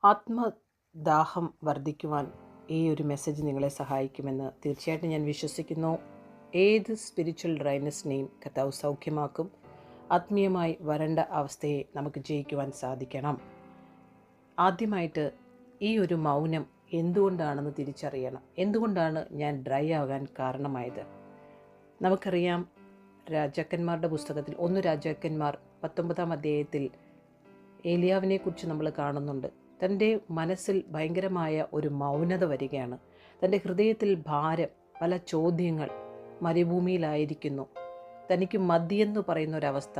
ആത്മദാഹം വർദ്ധിക്കുവാൻ ഈ ഒരു മെസ്സേജ് നിങ്ങളെ സഹായിക്കുമെന്ന് തീർച്ചയായിട്ടും ഞാൻ വിശ്വസിക്കുന്നു. ഏത് സ്പിരിച്വൽ ഡ്രൈനസിനെയും കർത്താവ് സൗഖ്യമാക്കും. ആത്മീയമായി വരണ്ട അവസ്ഥയെ നമുക്ക് ജയിക്കുവാൻ സാധിക്കണം. ആദ്യമായിട്ട് ഈ ഒരു മൗനം എന്തുകൊണ്ടാണെന്ന് തിരിച്ചറിയണം. എന്തുകൊണ്ടാണ് ഞാൻ ഡ്രൈ ആകാൻ കാരണമായത്? നമുക്കറിയാം, രാജാക്കന്മാരുടെ പുസ്തകത്തിൽ 1 രാജാക്കന്മാർ 19-ാം അധ്യായത്തിൽ ഏലിയാവിനെക്കുറിച്ച് നമ്മൾ കാണുന്നുണ്ട്. തൻ്റെ മനസ്സിൽ ഭയങ്കരമായ ഒരു മൗനത വരികയാണ്. തൻ്റെ ഹൃദയത്തിൽ ഭാരം, പല ചോദ്യങ്ങൾ, മരുഭൂമിയിലായിരിക്കുന്നു. തനിക്ക് മതിയെന്ന് പറയുന്ന ഒരവസ്ഥ.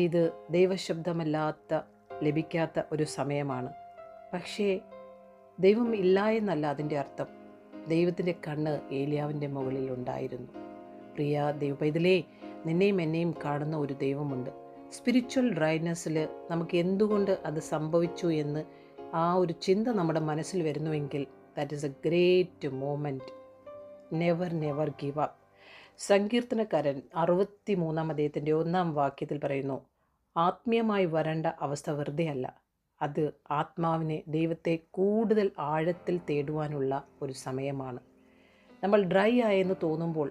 ഇത് ദൈവശബ്ദമല്ലാത്ത ലഭിക്കാത്ത ഒരു സമയമാണ്. പക്ഷേ ദൈവം ഇല്ല എന്നല്ല അതിൻ്റെ അർത്ഥം. ദൈവത്തിൻ്റെ കണ്ണ് ഏലിയാവിൻ്റെ മുകളിൽ ഉണ്ടായിരുന്നു. പ്രിയ ദൈവപൈതലേ, നിന്നെയും എന്നെയും കാണുന്ന ഒരു ദൈവമുണ്ട്. സ്പിരിച്വൽ ഡ്രൈനെസ്സിൽ നമുക്ക് എന്തുകൊണ്ട് അത് സംഭവിച്ചു എന്ന് ആ ഒരു ചിന്ത നമ്മുടെ മനസ്സിൽ വരുന്നുവെങ്കിൽ that is a great moment. Never give up. സങ്കീർത്തനക്കാരൻ 63-ാം അധ്യായത്തിൻ്റെ 1-ാം വാക്യത്തിൽ പറയുന്നു, ആത്മീയമായി വരേണ്ട അവസ്ഥ വെറുതെ അല്ല, അത് ആത്മാവിനെ, ദൈവത്തെ കൂടുതൽ ആഴത്തിൽ തേടുവാനുള്ള ഒരു സമയമാണ്. നമ്മൾ ഡ്രൈ ആയെന്ന് തോന്നുമ്പോൾ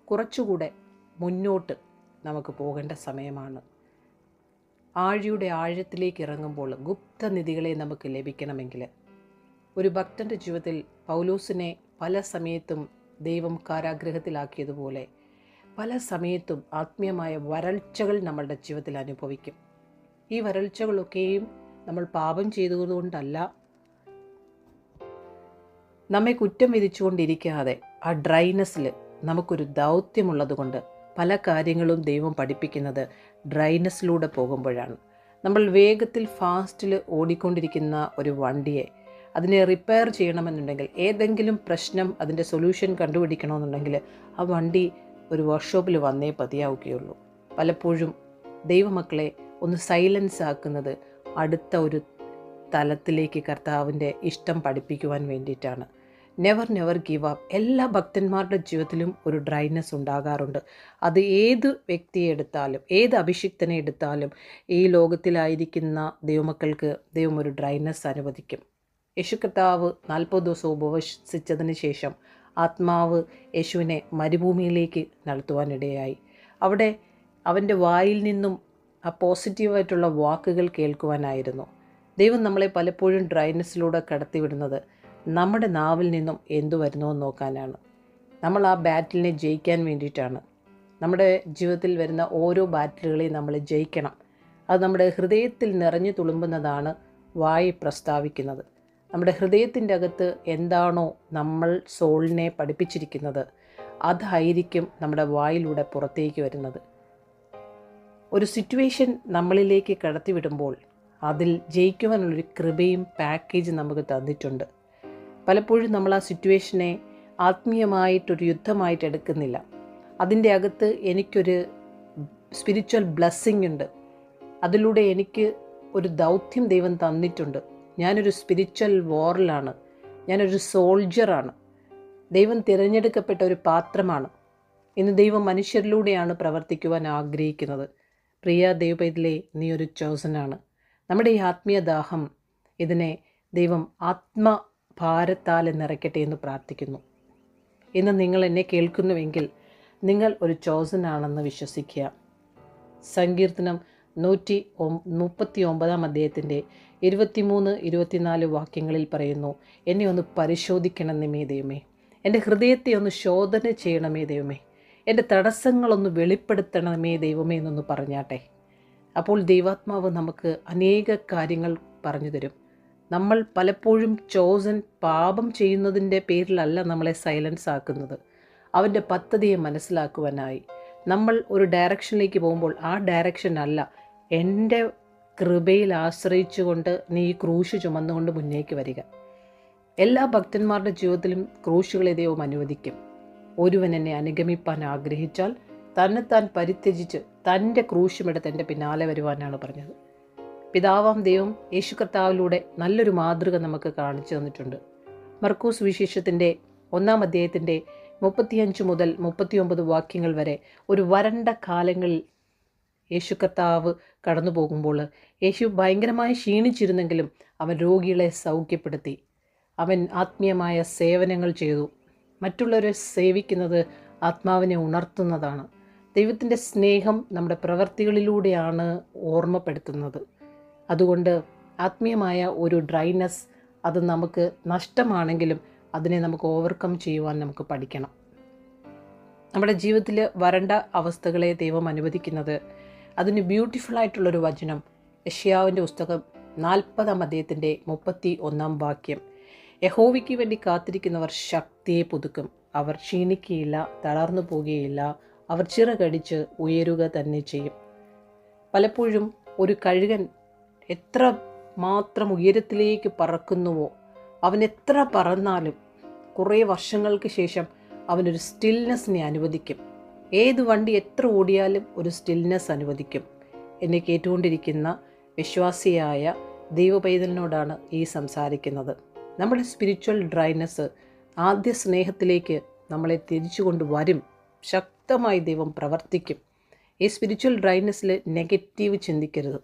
കുറച്ചുകൂടെ മുന്നോട്ട് നമുക്ക് പോകേണ്ട സമയമാണ്. ആഴിയുടെ ആഴത്തിലേക്ക് ഇറങ്ങുമ്പോൾ ഗുപ്തനിധികളെ നമുക്ക് ലഭിക്കണമെങ്കിൽ, ഒരു ഭക്തൻ്റെ ജീവിതത്തിൽ പൗലോസിനെ പല സമയത്തും ദൈവം കാരാഗ്രഹത്തിലാക്കിയതുപോലെ പല സമയത്തും ആത്മീയമായ വരൾച്ചകൾ നമ്മളുടെ ജീവിതത്തിൽ അനുഭവിക്കും. ഈ വരൾച്ചകളൊക്കെയും നമ്മൾ പാപം ചെയ്തുകൊണ്ടല്ല, നമ്മെ കുറ്റം വിധിച്ചുകൊണ്ടിരിക്കാതെ ആ ഡ്രൈനെസ്സിൽ നമുക്കൊരു ദൗത്യമുള്ളതുകൊണ്ട് പല കാര്യങ്ങളും ദൈവം പഠിപ്പിക്കുന്നത് ഡ്രൈനെസ്സിലൂടെ പോകുമ്പോഴാണ്. നമ്മൾ വേഗത്തിൽ ഫാസ്റ്റിൽ ഓടിക്കൊണ്ടിരിക്കുന്ന ഒരു വണ്ടിയെ അതിനെ റിപ്പയർ ചെയ്യണമെന്നുണ്ടെങ്കിൽ, ഏതെങ്കിലും പ്രശ്നം അതിൻ്റെ സൊല്യൂഷൻ കണ്ടുപിടിക്കണമെന്നുണ്ടെങ്കിൽ ആ വണ്ടി ഒരു വർക്ക്ഷോപ്പിൽ വന്നേ പതിയാവുകയുള്ളൂ. പലപ്പോഴും ദൈവമക്കളെ ഒന്ന് സൈലൻസ് ആക്കുന്നത് അടുത്ത ഒരു തലത്തിലേക്ക് കർത്താവിൻ്റെ ഇഷ്ടം പഠിപ്പിക്കുവാൻ വേണ്ടിയിട്ടാണ്. Never give up. എല്ലാ ഭക്തന്മാരുടെ ജീവിതത്തിലും ഒരു ഡ്രൈനെസ് ഉണ്ടാകാറുണ്ട്. അത് ഏത് വ്യക്തിയെ എടുത്താലും, ഏത് അഭിഷിക്തനെ എടുത്താലും, ഈ ലോകത്തിലായിരിക്കുന്ന ദൈവമക്കൾക്ക് ദൈവം ഒരു ഡ്രൈനെസ് അനുവദിക്കും. യേശു കർത്താവ് 40 ദിവസം ഉപവസിച്ചതിന് ശേഷം ആത്മാവ് യേശുവിനെ മരുഭൂമിയിലേക്ക് നടത്തുവാനിടയായി. അവിടെ അവൻ്റെ വായിൽ നിന്നും ആ പോസിറ്റീവായിട്ടുള്ള വാക്കുകൾ കേൾക്കുവാനായിരുന്നു. ദൈവം നമ്മളെ പലപ്പോഴും ഡ്രൈനെസ്സിലൂടെ കടത്തിവിടുന്നത് നമ്മുടെ നാവിൽ നിന്നും എന്തു വരുന്നോ എന്ന് നോക്കാനാണ്. നമ്മൾ ആ ബാറ്റിലിനെ ജയിക്കാൻ വേണ്ടിയിട്ടാണ്. നമ്മുടെ ജീവിതത്തിൽ വരുന്ന ഓരോ ബാറ്റിലുകളെയും നമ്മൾ ജയിക്കണം. അത് നമ്മുടെ ഹൃദയത്തിൽ നിറഞ്ഞു തുളുമ്പുന്നതാണ് വായി പ്രസ്താവിക്കുന്നത്. നമ്മുടെ ഹൃദയത്തിൻ്റെ അകത്ത് എന്താണോ നമ്മൾ സോളിനെ പഠിപ്പിച്ചിരിക്കുന്നത്, അതായിരിക്കും നമ്മുടെ വായിലൂടെ പുറത്തേക്ക് വരുന്നത്. ഒരു സിറ്റുവേഷൻ നമ്മളിലേക്ക് കടത്തിവിടുമ്പോൾ അതിൽ ജയിക്കുവാനുള്ളൊരു കൃപയും പാക്കേജ് നമുക്ക് തന്നിട്ടുണ്ട്. പലപ്പോഴും നമ്മൾ ആ സിറ്റുവേഷനെ ആത്മീയമായിട്ടൊരു യുദ്ധമായിട്ട് എടുക്കുന്നില്ല. അതിൻ്റെ അകത്ത് എനിക്കൊരു സ്പിരിച്വൽ ബ്ലെസ്സിങ് ഉണ്ട്. അതിലൂടെ എനിക്ക് ഒരു ദൗത്യം ദൈവം തന്നിട്ടുണ്ട്. ഞാനൊരു സ്പിരിച്വൽ വാറിലാണ്. ഞാനൊരു സോൾജറാണ്. ദൈവം തിരഞ്ഞെടുക്കപ്പെട്ട ഒരു പാത്രമാണ്. ഇന്ന് ദൈവം മനുഷ്യരിലൂടെയാണ് പ്രവർത്തിക്കുവാൻ ആഗ്രഹിക്കുന്നത്. പ്രിയ ദൈവപൈതലേ, നീ ഒരു ചോസനാണ്. നമ്മുടെ ഈ ആത്മീയ ദാഹം, ഇതിനെ ദൈവം ആത്മഭാരത്താൽ നിറയ്ക്കട്ടെ എന്ന് പ്രാർത്ഥിക്കുന്നു. ഇന്ന് നിങ്ങൾ എന്നെ കേൾക്കുന്നുവെങ്കിൽ നിങ്ങൾ ഒരു ചോസനാണെന്ന് വിശ്വസിക്കുക. സങ്കീർത്തനം 139-ാം അധ്യായത്തിൻ്റെ 23-24 വാക്യങ്ങളിൽ പറയുന്നു, എന്നെ ഒന്ന് പരിശോധിക്കണമേ ദൈവമേ, എൻ്റെ ഹൃദയത്തെ ഒന്ന് ശോധന ചെയ്യണമേ ദൈവമേ, എൻ്റെ തടസ്സങ്ങളൊന്ന് വെളിപ്പെടുത്തണമേ ദൈവമേ എന്നൊന്ന് പറഞ്ഞാട്ടെ. അപ്പോൾ ദൈവാത്മാവ് നമുക്ക് അനേക കാര്യങ്ങൾ പറഞ്ഞു തരും. നമ്മൾ പലപ്പോഴും ചോസൻ പാപം ചെയ്യുന്നതിൻ്റെ പേരിലല്ല നമ്മളെ സൈലൻസ് ആക്കുന്നത്. അവൻ്റെ പദ്ധതിയെ മനസ്സിലാക്കുവാനായി നമ്മൾ ഒരു ഡയറക്ഷനിലേക്ക് പോകുമ്പോൾ ആ ഡയറക്ഷൻ അല്ല, എൻ്റെ കൃപയിൽ ആശ്രയിച്ചുകൊണ്ട് നീ ഈ ക്രൂശ് ചുമന്നുകൊണ്ട് മുന്നേക്ക് വരിക. എല്ലാ ഭക്തന്മാരുടെ ജീവിതത്തിലും ക്രൂശുകളെ ദൈവം അനുവദിക്കും. ഒരുവൻ എന്നെ അനുഗമിപ്പാൻ ആഗ്രഹിച്ചാൽ തന്നെത്താൻ പരിത്യജിച്ച് തൻ്റെ ക്രൂശുമെടുത്ത് എൻ്റെ പിന്നാലെ വരുവാനാണ് പറഞ്ഞത്. പിതാവാം ദൈവം യേശു കർത്താവിലൂടെ നല്ലൊരു മാതൃക നമുക്ക് കാണിച്ചു തന്നിട്ടുണ്ട്. മർക്കോസ് വിശേഷത്തിൻ്റെ 1-ാം അധ്യായത്തിൻ്റെ 35 മുതൽ 39 വാക്യങ്ങൾ വരെ ഒരു വരണ്ട കാലങ്ങളിൽ യേശു കർത്താവ് കടന്നു പോകുമ്പോൾ യേശു ഭയങ്കരമായി ക്ഷീണിച്ചിരുന്നെങ്കിലും അവൻ രോഗികളെ സൗഖ്യപ്പെടുത്തി. അവൻ ആത്മീയമായ സേവനങ്ങൾ ചെയ്തു. മറ്റുള്ളവരെ സേവിക്കുന്നത് ആത്മാവിനെ ഉണർത്തുന്നതാണ്. ദൈവത്തിൻ്റെ സ്നേഹം നമ്മുടെ പ്രവൃത്തികളിലൂടെയാണ് ഓർമ്മപ്പെടുത്തുന്നത്. അതുകൊണ്ട് ആത്മീയമായ ഒരു ഡ്രൈനെസ് അത് നമുക്ക് നഷ്ടമാണെങ്കിലും അതിനെ നമുക്ക് ഓവർകം ചെയ്യുവാൻ നമുക്ക് പഠിക്കണം. നമ്മുടെ ജീവിതത്തിൽ വരണ്ട അവസ്ഥകളെ ദൈവം അനുവദിക്കുന്നത് അതിന് ബ്യൂട്ടിഫുള്ളായിട്ടുള്ളൊരു വചനം യെശയ്യാവിൻ്റെ പുസ്തകം 40-ാം അധ്യായത്തിൻ്റെ 31-ാം വാക്യം. യഹോവയ്ക്ക് വേണ്ടി കാത്തിരിക്കുന്നവർ ശക്തിയെ പുതുക്കും, അവർ ക്ഷീണിക്കുകയില്ല, തളർന്നു പോകുകയില്ല, അവർ ചിറകടിച്ച് ഉയരുക തന്നെ ചെയ്യും. പലപ്പോഴും ഒരു കഴുകൻ എത്ര മാത്രം ഉയരത്തിലേക്ക് പറക്കുന്നുവോ, അവൻ എത്ര പറന്നാലും കുറേ വർഷങ്ങൾക്ക് ശേഷം അവനൊരു സ്റ്റിൽനെസ്സിനെ അനുവദിക്കും. ഏത് വണ്ടി എത്ര ഓടിയാലും ഒരു സ്റ്റിൽനെസ് അനുവദിക്കും. എന്നെ കേട്ടുകൊണ്ടിരിക്കുന്ന വിശ്വാസിയായ ദൈവപൈതലിനോടാണ് ഈ സംസാരിക്കുന്നത്. നമ്മുടെ സ്പിരിച്വൽ ഡ്രൈനെസ് ആദ്യ സ്നേഹത്തിലേക്ക് നമ്മളെ തിരിച്ചു കൊണ്ടുവരും. ശക്തമായി ദൈവം പ്രവർത്തിക്കും. ഈ സ്പിരിച്വൽ ഡ്രൈനെസ്സിൽ നെഗറ്റീവ് ചിന്തിക്കരുത്.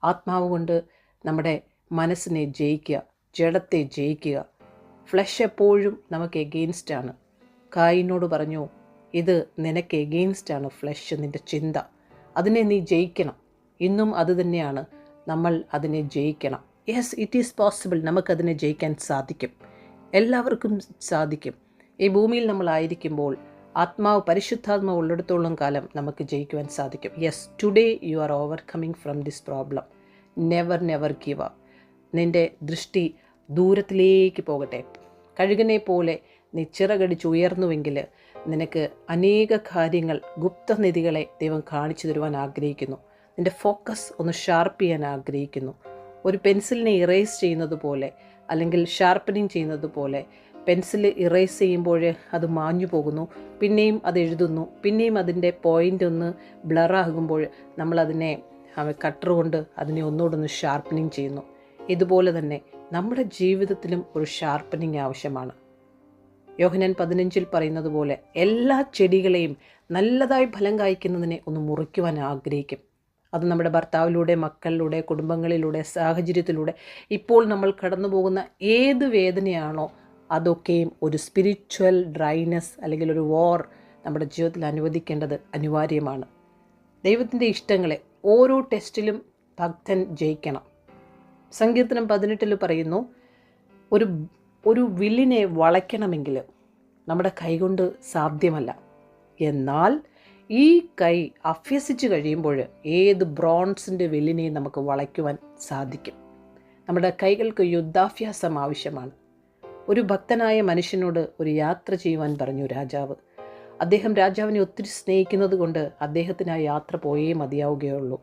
ആത്മാവ് കൊണ്ട് നമ്മുടെ മനസ്സിനെ ജയിക്കുക, ജഡത്തെ ജയിക്കുക. ഫ്ലഷ് എപ്പോഴും നമുക്ക് എഗെയിൻസ്റ്റാണ്. കായിനോട് പറഞ്ഞു, ഇത് നിനക്ക് എഗെയിൻസ്റ്റാണ് ഫ്ലഷ്, നിൻ്റെ ചിന്ത. അതിനെ നീ ജയിക്കണം. ഇന്നും അതുതന്നെയാണ്, നമ്മൾ അതിനെ ജയിക്കണം. Yes, it is possible. നമുക്കതിനെ ജയിക്കാൻ സാധിക്കും. എല്ലാവർക്കും സാധിക്കും. ഈ ഭൂമിയിൽ നമ്മളായിരിക്കുമ്പോൾ ആത്മാവ് പരിശുദ്ധാത്മാവ് ഉള്ളിടത്തോളം കാലം നമുക്ക് ജയിക്കുവാൻ സാധിക്കും. Yes, today you are overcoming from this problem. Never give up. നിൻ്റെ ദൃഷ്ടി ദൂരത്തിലേക്ക് പോകട്ടെ. കഴുകനെ പോലെ നീ ചിറകടിച്ച് ഉയർന്നുവെങ്കിൽ നിനക്ക് അനേക കാര്യങ്ങൾ, ഗുപ്തനിധികളെ ദൈവം കാണിച്ചു തരുവാൻ ആഗ്രഹിക്കുന്നു. നിൻ്റെ ഫോക്കസ് ഒന്ന് ഷാർപ്പ് ചെയ്യാൻ ആഗ്രഹിക്കുന്നു. ഒരു പെൻസിലിനെ ഇറേസ് ചെയ്യുന്നത് പോലെ, അല്ലെങ്കിൽ ഷാർപ്പനിങ് ചെയ്യുന്നത് പോലെ, പെൻസിൽ ഇറേസ് ചെയ്യുമ്പോൾ അത് മാഞ്ഞു പോകുന്നു, പിന്നെയും അത് എഴുതുന്നു, പിന്നെയും അതിൻ്റെ പോയിൻ്റ് ഒന്ന് ബ്ലറാകുമ്പോൾ നമ്മളതിനെ കട്ടർ കൊണ്ട് അതിനെ ഒന്നുകൂടെ ഷാർപ്പനിങ് ചെയ്യുന്നു. ഇതുപോലെ തന്നെ നമ്മുടെ ജീവിതത്തിലും ഒരു ഷാർപ്പനിങ് ആവശ്യമാണ്. യോഹന്നാൻ 15 പറയുന്നത് പോലെ എല്ലാ ചെടികളെയും നല്ലതായി ഫലം കായ്ക്കുന്നതിനെ ഒന്ന് മുറിക്കുവാൻ ആഗ്രഹിക്കും. അത് നമ്മുടെ ഭർത്താവിലൂടെ, മക്കളിലൂടെ, കുടുംബങ്ങളിലൂടെ, സാഹചര്യത്തിലൂടെ, ഇപ്പോൾ നമ്മൾ കടന്നു പോകുന്ന ഏത് വേദനയാണോ അതൊക്കെയും ഒരു സ്പിരിച്വൽ ഡ്രൈനെസ് അല്ലെങ്കിൽ ഒരു വാർ നമ്മുടെ ജീവിതത്തിൽ അനുവദിക്കേണ്ടത് അനിവാര്യമാണ്. ദൈവത്തിൻ്റെ ഇഷ്ടങ്ങളെ ഓരോ ടെസ്റ്റിലും ഭക്തൻ ജയിക്കണം. സങ്കീർത്തനം 18 പറയുന്നു, ഒരു വില്ലിനെ വളയ്ക്കണമെങ്കിൽ നമ്മുടെ കൈകൊണ്ട് സാധ്യമല്ല. എന്നാൽ ഈ കൈ അഭ്യസിച്ച് കഴിയുമ്പോൾ ഏത് ബ്രോൺസിൻ്റെ വില്ലിനെയും നമുക്ക് വളയ്ക്കുവാൻ സാധിക്കും. നമ്മുടെ കൈകൾക്ക് യുദ്ധാഭ്യാസം ആവശ്യമാണ്. ഒരു ഭക്തനായ മനുഷ്യനോട് ഒരു യാത്ര ചെയ്യുവാൻ പറഞ്ഞു രാജാവ്. അദ്ദേഹം രാജാവിനെ ഒത്തിരി സ്നേഹിക്കുന്നത് കൊണ്ട് അദ്ദേഹത്തിന് ആ യാത്ര പോയേ മതിയാവുകയുള്ളൂ.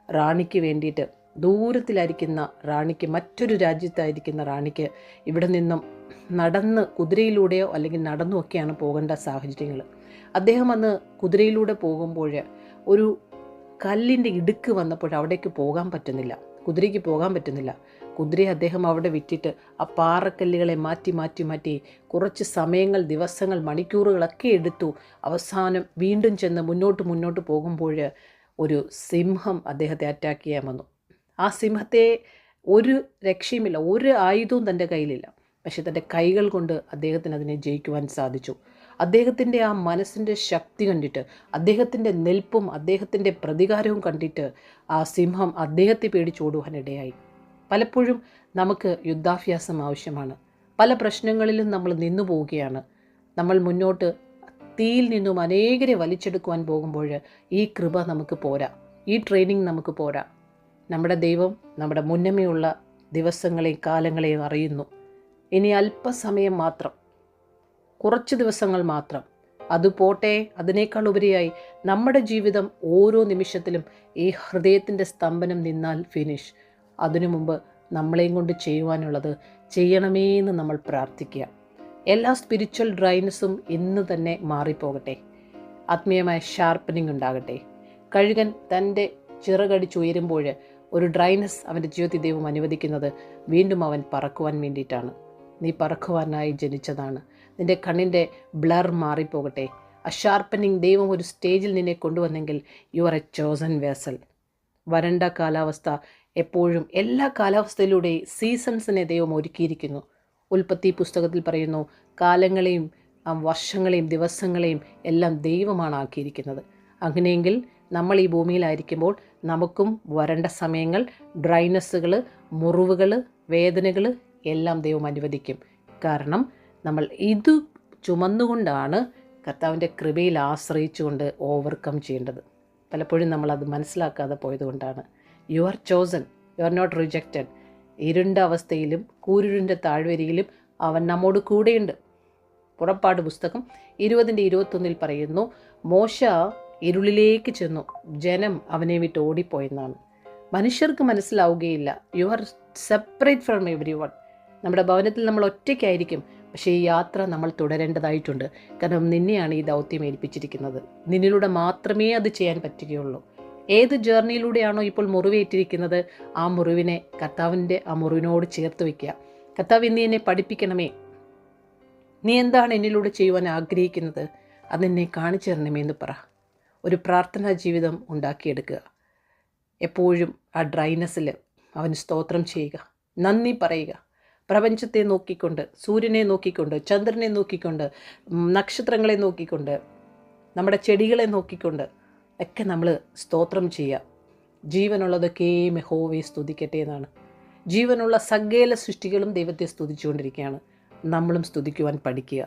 റാണിക്ക് വേണ്ടിയിട്ട്, ദൂരത്തിലായിരിക്കുന്ന റാണിക്ക്, മറ്റൊരു രാജ്യത്തായിരിക്കുന്ന റാണിക്ക് ഇവിടെ നിന്നും നടന്ന്, കുതിരയിലൂടെയോ അല്ലെങ്കിൽ നടന്നുമൊക്കെയാണ് പോകേണ്ട സാഹചര്യങ്ങൾ. അദ്ദേഹം അന്ന് കുതിരയിലൂടെ പോകുമ്പോൾ ഒരു കല്ലിൻ്റെ ഇടുക്ക് വന്നപ്പോൾ അവിടേക്ക് പോകാൻ പറ്റുന്നില്ല, കുതിരയ്ക്ക് പോകാൻ പറ്റുന്നില്ല. കുതിരയെ അദ്ദേഹം അവിടെ വിറ്റിട്ട് ആ പാറക്കല്ലുകളെ മാറ്റി കുറച്ച് സമയങ്ങൾ, ദിവസങ്ങൾ, മണിക്കൂറുകളൊക്കെ എടുത്തു. അവസാനം വീണ്ടും ചെന്ന് മുന്നോട്ട് പോകുമ്പോൾ ഒരു സിംഹം അദ്ദേഹത്തെ അറ്റാക്ക് ചെയ്യാൻ വന്നു. ആ സിംഹത്തെ ഒരു രക്ഷയുമില്ല, ഒരു ആയുധവും തൻ്റെ കയ്യിലില്ല. പക്ഷെ തൻ്റെ കൈകൾ കൊണ്ട് അദ്ദേഹത്തിന് അതിനെ ജയിക്കുവാൻ സാധിച്ചു. അദ്ദേഹത്തിൻ്റെ ആ മനസ്സിൻ്റെ ശക്തി കണ്ടിട്ട്, അദ്ദേഹത്തിൻ്റെ നിൽപ്പും അദ്ദേഹത്തിൻ്റെ പ്രതികാരവും കണ്ടിട്ട് ആ സിംഹം അദ്ദേഹത്തെ പേടിച്ചോടുവാനിടയായി. പലപ്പോഴും നമുക്ക് യുദ്ധാഭ്യാസം ആവശ്യമാണ്. പല പ്രശ്നങ്ങളിലും നമ്മൾ നിന്നു പോവുകയാണ്. നമ്മൾ മുന്നോട്ട് തീയിൽ നിന്നും അനേകരെ വലിച്ചെടുക്കുവാൻ പോകുമ്പോൾ ഈ കൃപ നമുക്ക് പോരാ, ഈ ട്രെയിനിങ് നമുക്ക് പോരാ. നമ്മുടെ ദൈവം നമ്മുടെ മുന്നമേയുള്ള ദിവസങ്ങളെയും കാലങ്ങളെയും അറിയുന്നു. ഇനി അല്പസമയം മാത്രം, കുറച്ച് ദിവസങ്ങൾ മാത്രം, അത് പോട്ടെ. അതിനേക്കാൾ ഉപരിയായി നമ്മുടെ ജീവിതം ഓരോ നിമിഷത്തിലും ഈ ഹൃദയത്തിൻ്റെ സ്തംഭനം നിന്നാൽ ഫിനിഷ്. അതിനു മുമ്പ് നമ്മളെയും കൊണ്ട് ചെയ്യുവാനുള്ളത് ചെയ്യണമേ എന്ന് നമ്മൾ പ്രാർത്ഥിക്കുക. എല്ലാ സ്പിരിച്വൽ ഡ്രൈനെസ്സും ഇന്ന് തന്നെ മാറിപ്പോകട്ടെ. ആത്മീയമായ ഷാർപ്പനിങ് ഉണ്ടാകട്ടെ. കഴുകൻ തൻ്റെ ചിറകടിച്ചുയരുമ്പോൾ ഒരു ഡ്രൈനെസ് അവൻ്റെ ജീവിതത്തിൽ ദൈവം അനുവദിക്കുന്നത് വീണ്ടും അവൻ പറക്കുവാൻ വേണ്ടിയിട്ടാണ്. നീ പറക്കുവാനായി ജനിച്ചതാണ്. നിൻ്റെ കണ്ണിൻ്റെ ബ്ലർ മാറിപ്പോകട്ടെ. ആ ഷാർപ്പനിങ് ദൈവം ഒരു സ്റ്റേജിൽ നിന്നെ കൊണ്ടുവന്നെങ്കിൽ you are a chosen vessel. വരണ്ട കാലാവസ്ഥ എപ്പോഴും എല്ലാ കാലാവസ്ഥയിലൂടെയും സീസൺസിനെ ദൈവം ഒരുക്കിയിരിക്കുന്നു. ഉൽപ്പത്തി പുസ്തകത്തിൽ പറയുന്നു, കാലങ്ങളെയും വർഷങ്ങളെയും ദിവസങ്ങളെയും എല്ലാം ദൈവമാണ് ആക്കിയിരിക്കുന്നത്. അങ്ങനെയെങ്കിൽ നമ്മൾ ഈ ഭൂമിയിലായിരിക്കുമ്പോൾ നമുക്കും വരണ്ട സമയങ്ങൾ, ഡ്രൈനസ്സുകൾ, മുറിവുകൾ, വേദനകൾ എല്ലാം ദൈവം അനുവദിക്കും. കാരണം നമ്മൾ ഇത് ചുമന്നുകൊണ്ടാണ് കർത്താവിൻ്റെ കൃപയിൽ ആശ്രയിച്ചുകൊണ്ട് ഓവർകം ചെയ്യേണ്ടത്. പലപ്പോഴും നമ്മളത് മനസ്സിലാക്കാതെ പോയതുകൊണ്ടാണ്. You are chosen, you are not rejected. ഇരുണ്ട അവസ്ഥയിലും കൂരിരുണ്ട താഴ്വരയിലും അവൻ നമ്മോട് കൂടെയുണ്ട്. പുറപ്പാട് പുസ്തകം 20:21 പറയുന്നു, മോശ ഇരുളിലേക്ക് ചെന്നു, ജനം അവനെ വിട്ട് ഓടിപ്പോയെന്നാണ്. മനുഷ്യർക്ക് മനസ്സിലാവുകയില്ല. You are separate from everyone. നമ്മുടെ ഭവനത്തിൽ നമ്മൾ ഒറ്റയ്ക്കായിരിക്കും, പക്ഷേ ഈ യാത്ര നമ്മൾ തുടരേണ്ടതായിട്ടുണ്ട്. കാരണം നിന്നെയാണ് ഈ ദൗത്യം ഏൽപ്പിച്ചിരിക്കുന്നത്. നിന്നിലൂടെ മാത്രമേ അത് ചെയ്യാൻ പറ്റുകയുള്ളൂ. ഏത് ജേർണിയിലൂടെയാണോ ഇപ്പോൾ മുറിവേറ്റിരിക്കുന്നത്, ആ മുറിവിനെ കർത്താവിൻ്റെ ആ മുറിവിനോട് ചേർത്ത് വയ്ക്കുക. കർത്താവ്, നീ എന്നെ പഠിപ്പിക്കണമേ, നീ എന്താണ് എന്നിലൂടെ ചെയ്യുവാൻ ആഗ്രഹിക്കുന്നത്, അതെന്നെ കാണിച്ചു തരണമേ എന്ന് പറ. ഒരു പ്രാർത്ഥനാ ജീവിതം ഉണ്ടാക്കിയെടുക്കുക. എപ്പോഴും ആ ഡ്രൈനസ്സിൽ അവന് സ്തോത്രം ചെയ്യുക, നന്ദി പറയുക. പ്രപഞ്ചത്തെ നോക്കിക്കൊണ്ട്, സൂര്യനെ നോക്കിക്കൊണ്ട്, ചന്ദ്രനെ നോക്കിക്കൊണ്ട്, നക്ഷത്രങ്ങളെ നോക്കിക്കൊണ്ട്, നമ്മുടെ ചെടികളെ നോക്കിക്കൊണ്ട് ഒക്കെ നമ്മൾ സ്തോത്രം ചെയ്യുക. ജീവനുള്ളതൊക്കെയും യഹോവയെ സ്തുതിക്കട്ടെ എന്നാണ്. ജീവനുള്ള സകല സൃഷ്ടികളും ദൈവത്തെ സ്തുതിച്ചുകൊണ്ടിരിക്കുകയാണ്. നമ്മളും സ്തുതിക്കുവാൻ പഠിക്കുക.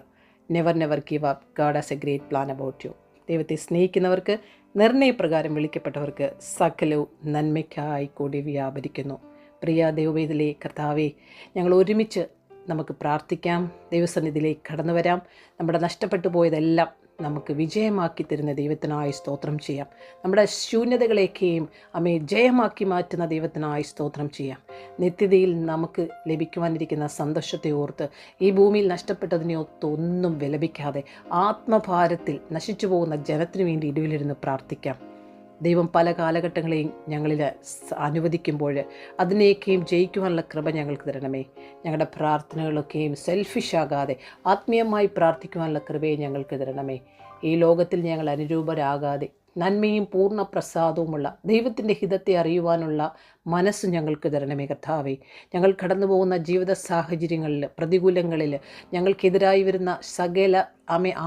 Never give up. God has A great plan about you. ദൈവത്തെ സ്നേഹിക്കുന്നവർക്ക്, നിർണയപ്രകാരം വിളിക്കപ്പെട്ടവർക്ക് സകലവും നന്മയ്ക്കായി കൂടി വ്യാപരിക്കുന്നു. പ്രിയ ദൈവവേദിലെ കർത്താവേ, ഞങ്ങൾ ഒരുമിച്ച് നമുക്ക് പ്രാർത്ഥിക്കാം. ദൈവസന്നിധിയിലേക്ക് കടന്നു വരാം. നമ്മുടെ നഷ്ടപ്പെട്ടു പോയതെല്ലാം നമുക്ക് വിജയമാക്കി തരുന്ന ദൈവത്തിനായി സ്തോത്രം ചെയ്യാം. നമ്മുടെ ശൂന്യതകളെയൊക്കെയും ജയമാക്കി മാറ്റുന്ന ദൈവത്തിനായി സ്തോത്രം ചെയ്യാം. നിത്യതയിൽ നമുക്ക് ലഭിക്കുവാനിരിക്കുന്ന സന്തോഷത്തെ ഓർത്ത് ഈ ഭൂമിയിൽ നഷ്ടപ്പെട്ടതിനെ ഒത്ത് ഒന്നും വിലപിക്കാതെ ആത്മഭാരത്തിൽ നശിച്ചു പോകുന്ന ജനത്തിനു വേണ്ടി ഇടയിലിരുന്ന് പ്രാർത്ഥിക്കാം. ദൈവം പല കാലഘട്ടങ്ങളെയും ഞങ്ങളിൽ അനുവദിക്കുമ്പോൾ അതിനെയൊക്കെയും ജയിക്കുവാനുള്ള കൃപ ഞങ്ങൾക്ക് തരണമേ. ഞങ്ങളുടെ പ്രാർത്ഥനകളൊക്കെയും സെൽഫിഷാകാതെ ആത്മീയമായി പ്രാർത്ഥിക്കുവാനുള്ള കൃപയെ ഞങ്ങൾക്ക് തരണമേ. ഈ ലോകത്തിൽ ഞങ്ങൾ അനുരൂപരാകാതെ നന്മയും പൂർണ്ണ പ്രസാദവുമുള്ള ദൈവത്തിൻ്റെ ഹിതത്തെ അറിയുവാനുള്ള മനസ്സ് ഞങ്ങൾക്ക് തരണമേ കർത്താവേ. ഞങ്ങൾ കടന്നു പോകുന്ന ജീവിത സാഹചര്യങ്ങളിൽ, പ്രതികൂലങ്ങളിൽ ഞങ്ങൾക്കെതിരായി വരുന്ന സകല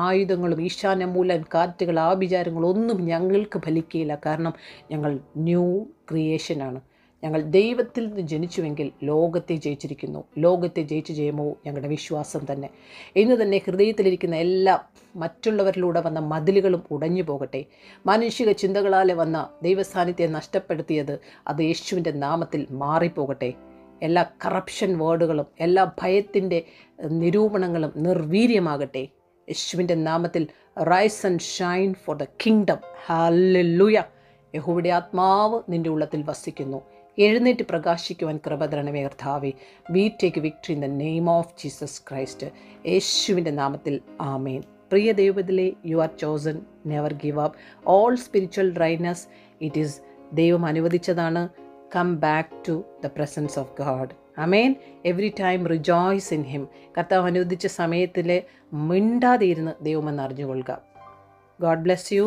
ആയുധങ്ങളും, ഈശാനമൂലൻ കാറ്റുകൾ, ആഭിചാരങ്ങളൊന്നും ഞങ്ങൾക്ക് ഫലിക്കുകയില്ല. കാരണം ഞങ്ങൾ ന്യൂ ക്രിയേഷനാണ്. ഞങ്ങൾ ദൈവത്തിൽ നിന്ന് ജനിച്ചുവെങ്കിൽ ലോകത്തെ ജയിച്ചിരിക്കുന്നു. ലോകത്തെ ജയിച്ചു ചെയ്യുമോ ഞങ്ങളുടെ വിശ്വാസം തന്നെ. ഇന്ന് തന്നെ ഹൃദയത്തിലിരിക്കുന്ന എല്ലാ മറ്റുള്ളവരിലൂടെ വന്ന മതിലുകളും ഉടഞ്ഞു പോകട്ടെ. മാനുഷിക ചിന്തകളാലെ വന്ന ദൈവസാന്നിധ്യം നഷ്ടപ്പെടുത്തിയത് അത് യേശുവിൻ്റെ നാമത്തിൽ മാറിപ്പോകട്ടെ. എല്ലാ കറപ്ഷൻ വേർഡുകളും, എല്ലാ ഭയത്തിൻ്റെ നിരൂപണങ്ങളും നിർവീര്യമാകട്ടെ. യേശുവിൻ്റെ നാമത്തിൽ rise and shine for the kingdom. ഹല്ലേലൂയ. യഹോവയുടെ ആത്മാവ് നിൻ്റെ ഉള്ളത്തിൽ വസിക്കുന്നു. എഴുന്നേറ്റ് പ്രകാശിക്കുവാൻ കൃപ തരണമേ കർത്താവേ. We take victory in the name of Jesus Christ. യേശുവിൻ്റെ നാമത്തിൽ ആമേൻ. പ്രിയ ദൈവത്തിലെ, you are chosen, never give up. All spiritual dryness it is ദൈവം അനുവദിച്ചതാണ്. Come back to the presence of God. ആമേൻ. Every time rejoice in him. കർത്താവ് അനുവദിച്ച സമയത്തിൽ മിണ്ടാതെ ഇരുന്ന് ദൈവമെന്ന് അറിഞ്ഞുകൊള്ളുക. God bless you.